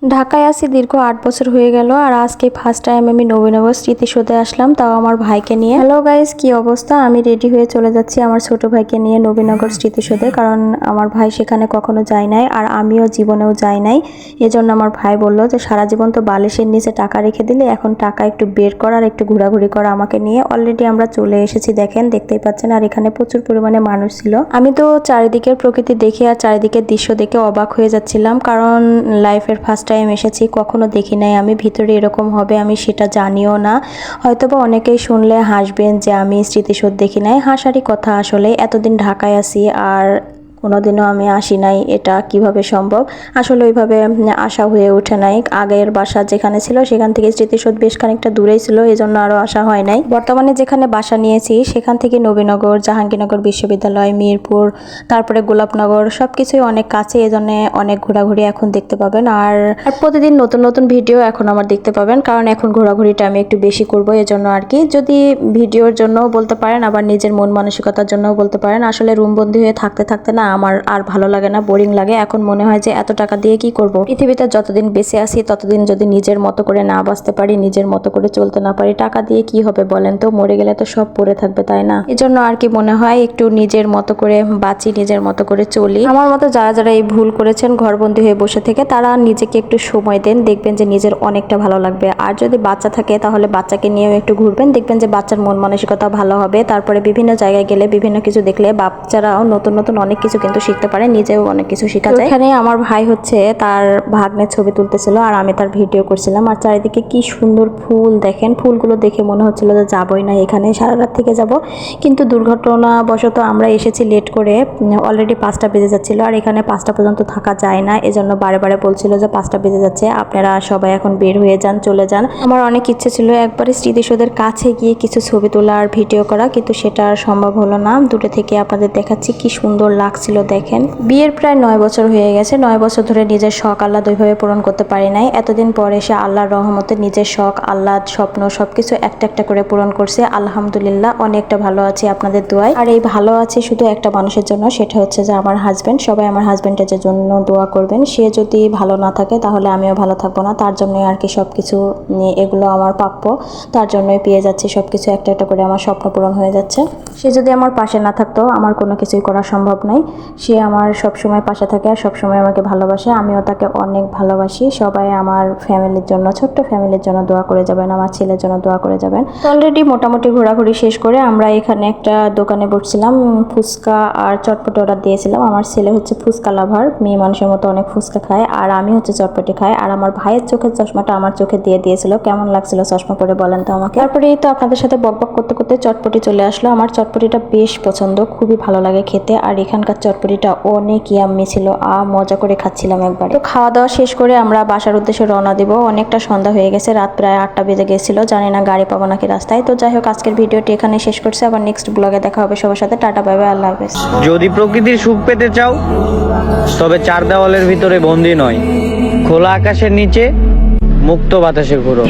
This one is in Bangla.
ঢাকায় আছি দীর্ঘ ৮ বছর হয়ে গেল আর আজকে ফার্স্ট টাইম আমি নবীনগর স্মৃতিসৌধে আসলাম, তাও আমার ভাইকে নিয়ে। হ্যালো গাইস, কি অবস্থা? আমি রেডি হয়ে চলে যাচ্ছি আমার ছোট ভাইকে নিয়ে নবীনগর স্মৃতিসৌধে, কারণ আমার ভাই সেখানে কখনো যায় নাই আর আমিও জীবনেও যাই নাই। এজন্য আমার ভাই বলল যে সারা জীবন তো বালিশের নিচে টাকা রেখে দিলে, এখন টাকা একটু বের করার একটু ঘোরাঘুরি করা আমাকে নিয়ে। অলরেডি আমরা চলে এসেছি, দেখেন, দেখতেই পাচ্ছেন। আর এখানে প্রচুর পরিমাণে মানুষ ছিল। আমি তো চারিদিকের প্রকৃতি দেখে আর চারিদিকের দৃশ্য দেখে অবাক হয়ে যাচ্ছিলাম, কারণ লাইফের ফার্স্ট টাইম এসেছি, কখনো দেখি নাই আমি। ভিতরে এরকম হবে আমি সেটা জানিও না। হয়তোবা অনেকেই শুনলে হাসবেন যে আমি স্মৃতিসৌধ দেখি নাই। হাসারই কথা, আসলে এতদিন ঢাকায় আছি আর কোনোদিনও আমি আসি নাই, এটা কিভাবে সম্ভব? আসলে ওইভাবে আসা হয়ে ওঠে নাই। আগের বাসা যেখানে ছিল সেখান থেকে স্মৃতিসৌধ বেশ খানিকটা দূরেই ছিল, এজন্য আরও আসা হয় নাই। বর্তমানে যেখানে বাসা নিয়েছি সেখান থেকে নবীনগর, জাহাঙ্গীরনগর বিশ্ববিদ্যালয়, মিরপুর, তারপরে গোলাপনগর সবকিছুই অনেক কাছে, এজন্য অনেক ঘোরাঘুরি এখন দেখতে পাবেন। আর প্রতিদিন নতুন নতুন ভিডিও এখন আমার দেখতে পাবেন, কারণ এখন ঘোরাঘুরিটা আমি একটু বেশি করব, এজন্য আর কি। যদি ভিডিওর জন্যও বলতে পারেন, আবার নিজের মন মানসিকতার জন্যও বলতে পারেন। আসলে রুমবন্দি হয়ে থাকতে থাকতে না আমার আর ভালো লাগে না, বোরিং লাগে। এখন মনে হয় যে এত টাকা দিয়ে কি করব? পৃথিবীতে যতদিন বেঁচে আছি ততদিন যদি নিজের মতো করে না বাঁচতে পারি, নিজের মতো করে চলতে না পারি, টাকা দিয়ে কি হবে বলেন তো? মরে গেলে তো সব পড়ে থাকবে, তাই না? এজন্য আর কি মনে হয় একটু নিজের মতো করে বাঁচি, নিজের মতো করে চলি। আমার মতো যারা যারা এই ভুল করেছেন ঘরবন্দি হয়ে বসে থেকে, তারা নিজেকে একটু সময় দেন, দেখবেন যে নিজের অনেকটা ভালো লাগবে। আর যদি বাচ্চা থাকে তাহলে বাচ্চাকে নিয়েও একটু ঘুরবেন, দেখবেন যে বাচ্চার মন মানসিকতা ভালো হবে। তারপরে বিভিন্ন জায়গায় গেলে বিভিন্ন কিছু দেখলে বাচ্চারাও নতুন নতুন অনেক কিছু কিন্তু শিখতে পারে, নিজেও অনেক কিছু শেখা যায়। এখানে আমার ভাই হচ্ছে তার ভাগ্নের ছবি তুলতেছিল আর আমি তার ভিডিও করছিলাম। আর চারিদিকে কি সুন্দর ফুল, দেখেন। ফুলগুলো দেখে মনে হচ্ছিল যে যাবই না, এখানে সারা রাত থেকে যাব। কিন্তু দুর্ঘটনাবশত আমরা এসেছি লেট করে, অলরেডি 5টা বেজে যাচ্ছিল। আর এখানে 5টা পর্যন্ত থাকা যায় না, এজন্য বারে বারে বলছিল যে 5টা বেজে যাচ্ছে, আপনারা সবাই এখন বের হয়ে যান, চলে যান। আমার অনেক ইচ্ছে ছিল একবারে স্মৃতিসৌধের কাছে গিয়ে কিছু ছবি তোলা আর ভিডিও করা, কিন্তু সেটা আর সম্ভব হলো না। দূরে থেকে আপনাদের দেখাচ্ছি কি সুন্দর লাগছিল, দেখেন। বিয়ের প্রায় 9 বছর হয়ে গেছে। 9 বছর ধরে নিজের শখ আহ্লাদ ওইভাবে পূরণ করতে পারি নাই। এতদিন পর এসে আল্লাহর রহমতে নিজের শখ আহ্লাদ স্বপ্ন সবকিছু একটা একটা করে পূরণ করছে। আলহামদুলিল্লাহ, অনেকটা ভালো আছি আপনাদের দোয়ায়। আর এই ভালো আছি শুধু একটা মানুষের জন্য, সেটা হচ্ছে যে আমার হাজবেন্ড। সবাই আমার হাজবেন্ডের জন্য দোয়া করবেন। সে যদি ভালো না থাকে তাহলে আমিও ভালো থাকবো না, তার জন্যই আর কি সবকিছু। এগুলো আমার প্রাপ্য, তার জন্যই পেয়ে যাচ্ছি সবকিছু, একটা একটা করে আমার স্বপ্ন পূরণ হয়ে যাচ্ছে। সে যদি আমার পাশে না থাকতো আমার কোনো কিছুই করা সম্ভব নয়। সে আমার সবসময় পাশে থাকে আর সবসময় আমাকে ভালোবাসে, আমিও তাকে অনেক ভালোবাসি। সবাই আমার ফ্যামিলির জন্য, ছোট্ট ফ্যামিলির জন্য দোয়া করে যাবেন, আমার ছেলের জন্য দোয়া করে যাবেন। তো অলরেডি মোটামুটি ঘোরাঘুরি শেষ করে আমরা এখানে একটা দোকানে বসছিলাম, ফুচকা আর চটপটি অর্ডার দিয়েছিলাম। আমার ছেলে হচ্ছে ফুচকা লাভার, মেয়ে মানুষের মতো অনেক ফুচকা খায়, আর আমি হচ্ছে চটপটি খাই। আর আমার ভাইয়ের চোখের চশমাটা আমার চোখে দিয়ে দিয়েছিল। কেমন লাগছিল চশমা পরে বলেন তো আমাকে? তারপরে তো আপনাদের সাথে বকবক করতে করতে চটপটি চলে আসলো। আমার চটপটিটা বেশ পছন্দ, খুবই ভালো লাগে খেতে। আর এখানকার চটপটিটা অনেক ইয়াম্মি ছিল, মজা করে খাচ্ছিলাম একবার। তো খাওয়া দাওয়া শেষ করে আমরা বাসার উদ্দেশ্যে রওনা দিব। অনেকটা সন্ধ্যা হয়ে গেছে, রাত প্রায় 8টা বেজে গেছিল। জানি না গাড়ি পাবো নাকি রাস্তায়। তো যাই হোক, আজকের ভিডিওটি এখানে শেষ করছি। আবার নেক্সট ব্লগে দেখা হবে সবার সাথে। টাটা, বাই বাই, আল্লাহ হাফেজ। যদি প্রকৃতির সুখ পেতে চাও তবে 4 দেওয়ালের ভিতরে বন্দী নয়, খোলা আকাশের নিচে মুক্ত বাতাসে ঘুরো।